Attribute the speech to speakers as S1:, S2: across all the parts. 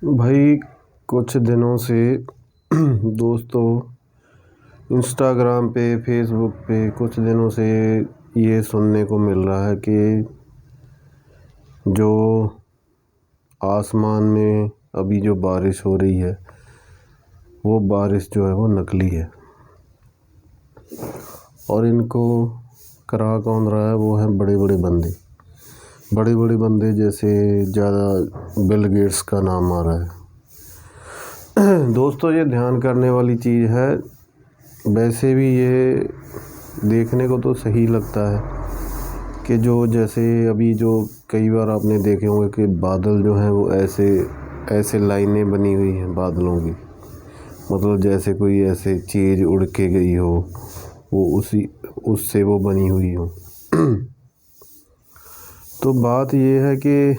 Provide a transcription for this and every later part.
S1: भाई कुछ दिनों से दोस्तों इंस्टाग्राम पे फेसबुक पे कुछ दिनों से ये सुनने को मिल रहा है कि जो आसमान में अभी जो बारिश हो रही है वो बारिश जो है वो नकली है। और इनको करा कौन रहा है, वो हैं बड़े बड़े बंदे जैसे ज़्यादा बिल गेट्स का नाम आ रहा है। दोस्तों ये ध्यान करने वाली चीज़ है। वैसे भी ये देखने को तो सही लगता है कि जो जैसे अभी जो कई बार आपने देखे होंगे कि बादल जो हैं वो ऐसे ऐसे लाइनें बनी हुई हैं बादलों की, मतलब जैसे कोई ऐसे चीज़ उड़ के गई हो, वो उससे वो बनी हुई हो। तो बात ये है कि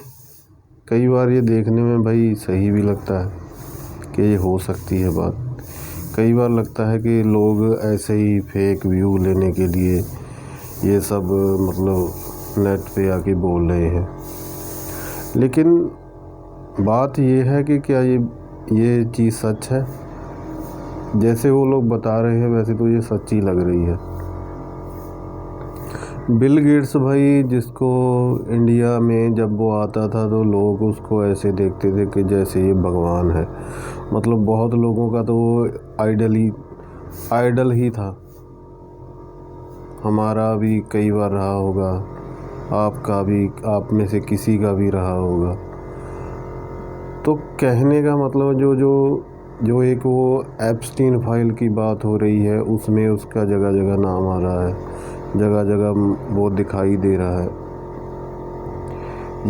S1: कई बार ये देखने में भाई सही भी लगता है कि ये हो सकती है बात। कई बार लगता है कि लोग ऐसे ही फेक व्यू लेने के लिए ये सब मतलब नेट पे आके बोल रहे हैं। लेकिन बात ये है कि क्या ये चीज़ सच है? जैसे वो लोग बता रहे हैं वैसे तो ये सच्ची लग रही है। बिल गेट्स भाई, जिसको इंडिया में जब वो आता था तो लोग उसको ऐसे देखते थे कि जैसे ये भगवान है। मतलब बहुत लोगों का तो वो आइडल ही था। हमारा भी कई बार रहा होगा, आपका भी, आप में से किसी का भी रहा होगा। तो कहने का मतलब जो एक वो एप्स्टीन फाइल की बात हो रही है, उसमें उसका जगह जगह नाम आ रहा है, जगह जगह वो दिखाई दे रहा है।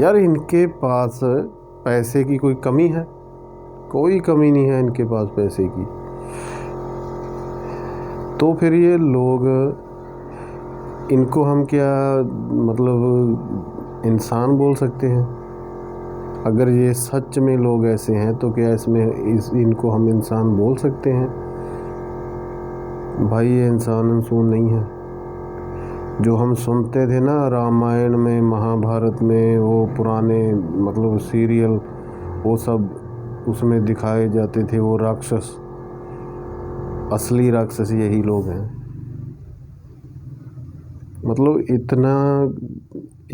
S1: यार इनके पास पैसे की कोई कमी है? कोई कमी नहीं है इनके पास पैसे की। तो फिर ये लोग, इनको हम क्या मतलब इंसान बोल सकते हैं? अगर ये सच में लोग ऐसे हैं तो क्या इनको हम इंसान बोल सकते हैं? भाई ये इंसान इंसून नहीं है। जो हम सुनते थे ना रामायण में, महाभारत में, वो पुराने मतलब सीरियल, वो सब उसमें दिखाए जाते थे वो राक्षस, असली राक्षस यही लोग हैं। मतलब इतना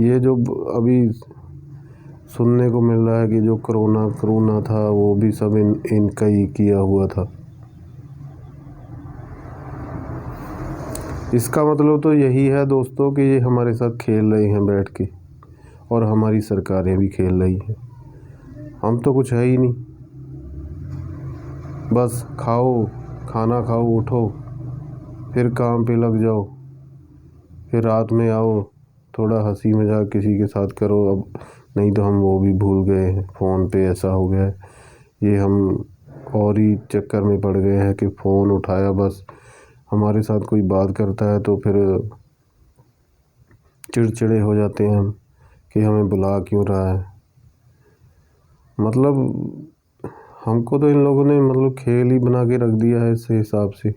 S1: ये जो अभी सुनने को मिल रहा है कि जो कोरोना था वो भी सब इनका ही किया हुआ था। इसका मतलब तो यही है दोस्तों कि ये हमारे साथ खेल रहे हैं बैठ के, और हमारी सरकारें भी खेल रही हैं। हम तो कुछ है ही नहीं, बस खाना खाओ, उठो, फिर काम पे लग जाओ, फिर रात में आओ, थोड़ा हंसी मजाक किसी के साथ करो। अब नहीं तो हम वो भी भूल गए हैं, फ़ोन पे ऐसा हो गया है ये, हम और ही चक्कर में पड़ गए हैं कि फ़ोन उठाया, बस हमारे साथ कोई बात करता है तो फिर चिड़चिड़े हो जाते हैं हम कि हमें बुला क्यों रहा है। मतलब हमको तो इन लोगों ने मतलब खेल ही बना के रख दिया है इस हिसाब से।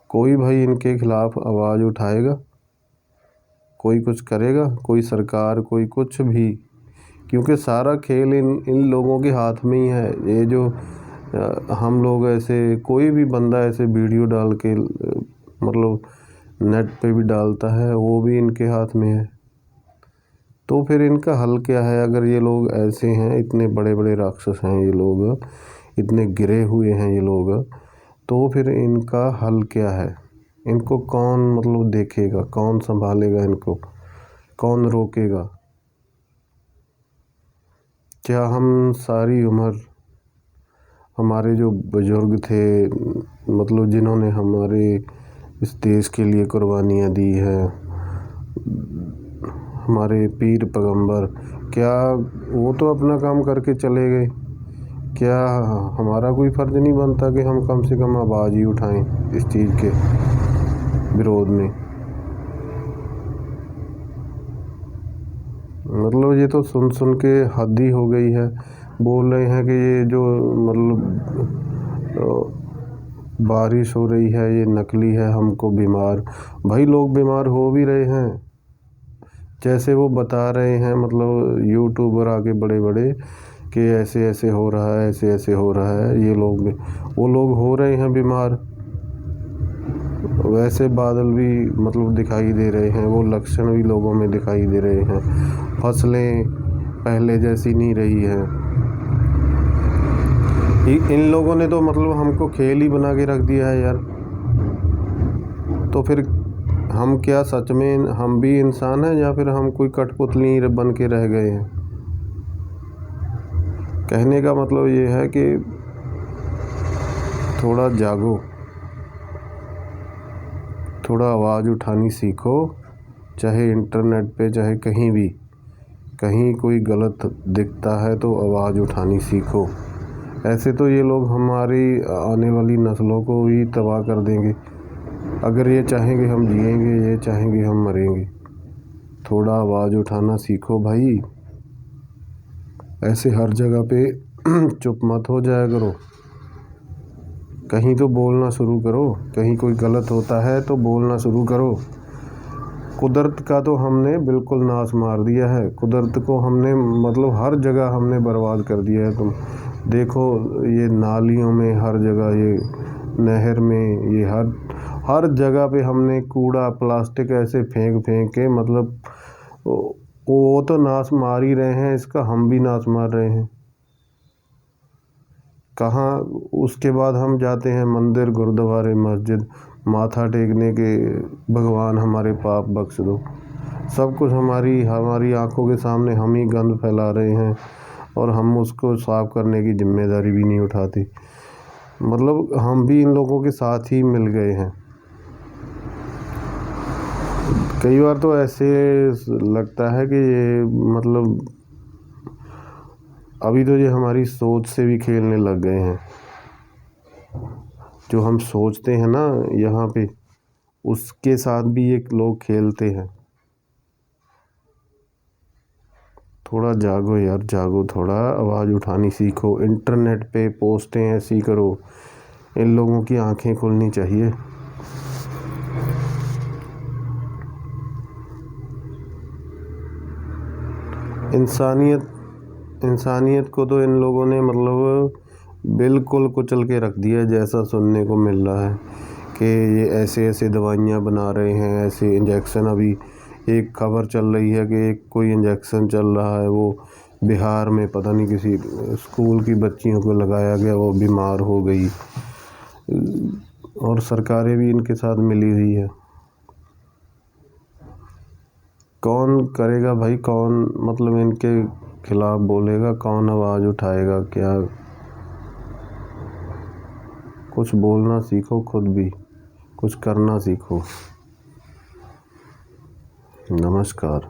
S1: कोई भाई इनके खिलाफ आवाज़ उठाएगा, कोई कुछ करेगा, कोई सरकार, कोई कुछ भी? क्योंकि सारा खेल इन लोगों के हाथ में ही है। ये जो हम लोग ऐसे, कोई भी बंदा ऐसे वीडियो डाल के मतलब नेट पे भी डालता है, वो भी इनके हाथ में है। तो फिर इनका हल क्या है? अगर ये लोग ऐसे हैं, इतने बड़े बड़े राक्षस हैं ये लोग, इतने गिरे हुए हैं ये लोग, तो फिर इनका हल क्या है? इनको कौन मतलब देखेगा, कौन संभालेगा इनको, कौन रोकेगा? क्या हम सारी उम्र, हमारे जो बुजुर्ग थे मतलब जिन्होंने हमारे इस देश के लिए कुर्बानियाँ दी हैं, हमारे पीर पैगंबर, क्या वो तो अपना काम करके चले गए? क्या हमारा कोई फ़र्ज़ नहीं बनता कि हम कम से कम आवाज़ ही उठाएं इस चीज़ के विरोध में? मतलब ये तो सुन सुन के हद ही हो गई है। बोल रहे हैं कि ये जो मतलब बारिश हो रही है ये नकली है, हमको बीमार। भाई लोग बीमार हो भी रहे हैं, जैसे वो बता रहे हैं, मतलब यूट्यूबर आगे बड़े बड़े कि ऐसे ऐसे हो रहा है, ऐसे ऐसे हो रहा है, ये लोग भी, वो लोग हो रहे हैं बीमार, वैसे बादल भी मतलब दिखाई दे रहे हैं, वो लक्षण भी लोगों में दिखाई दे रहे हैं, फसलें पहले जैसी नहीं रही हैं। इन लोगों ने तो मतलब हमको खेल ही बना के रख दिया है यार। तो फिर हम क्या सच में हम भी इंसान हैं या फिर हम कोई कठपुतली बन के रह गए हैं? कहने का मतलब ये है कि थोड़ा जागो, थोड़ा आवाज़ उठानी सीखो, चाहे इंटरनेट पे चाहे कहीं भी, कहीं कोई गलत दिखता है तो आवाज़ उठानी सीखो। ऐसे तो ये लोग हमारी आने वाली नस्लों को ही तबाह कर देंगे। अगर ये चाहेंगे हम जिएंगे, ये चाहेंगे हम मरेंगे। थोड़ा आवाज़ उठाना सीखो भाई, ऐसे हर जगह पे चुप मत हो जाया करो, कहीं तो बोलना शुरू करो, कहीं कोई गलत होता है तो बोलना शुरू करो। कुदरत का तो हमने बिल्कुल नाश मार दिया है, कुदरत को हमने मतलब हर जगह हमने बर्बाद कर दिया है। तुम देखो ये नालियों में हर जगह, ये नहर में, ये हर जगह पे हमने कूड़ा प्लास्टिक ऐसे फेंक फेंक के मतलब वो तो नाश मार ही रहे हैं, इसका हम भी नाश मार रहे हैं। कहाँ उसके बाद हम जाते हैं मंदिर, गुरुद्वारे, मस्जिद, माथा टेकने के, भगवान हमारे पाप बख्श दो। सब कुछ हमारी आंखों के सामने हम ही गंद फैला रहे हैं और हम उसको साफ करने की जिम्मेदारी भी नहीं उठाते। मतलब हम भी इन लोगों के साथ ही मिल गए हैं। कई बार तो ऐसे लगता है कि ये मतलब अभी तो ये हमारी सोच से भी खेलने लग गए हैं। जो हम सोचते हैं ना यहाँ पे, उसके साथ भी ये लोग खेलते हैं। थोड़ा जागो यार, जागो, थोड़ा आवाज़ उठानी सीखो, इंटरनेट पे पोस्टें ऐसी करो, इन लोगों की आंखें खुलनी चाहिए। इंसानियत को तो इन लोगों ने मतलब बिल्कुल कुचल के रख दिया, जैसा सुनने को मिल रहा है कि ये ऐसे ऐसे दवाइयाँ बना रहे हैं, ऐसे इंजेक्शन। अभी एक खबर चल रही है कि एक कोई इंजेक्शन चल रहा है, वो बिहार में पता नहीं किसी स्कूल की बच्चियों को लगाया गया, वो बीमार हो गई और सरकारें भी इनके साथ मिली हुई है। कौन करेगा भाई, कौन मतलब इनके खिलाफ बोलेगा, कौन आवाज़ उठाएगा? क्या कुछ बोलना सीखो, खुद भी कुछ करना सीखो। नमस्कार।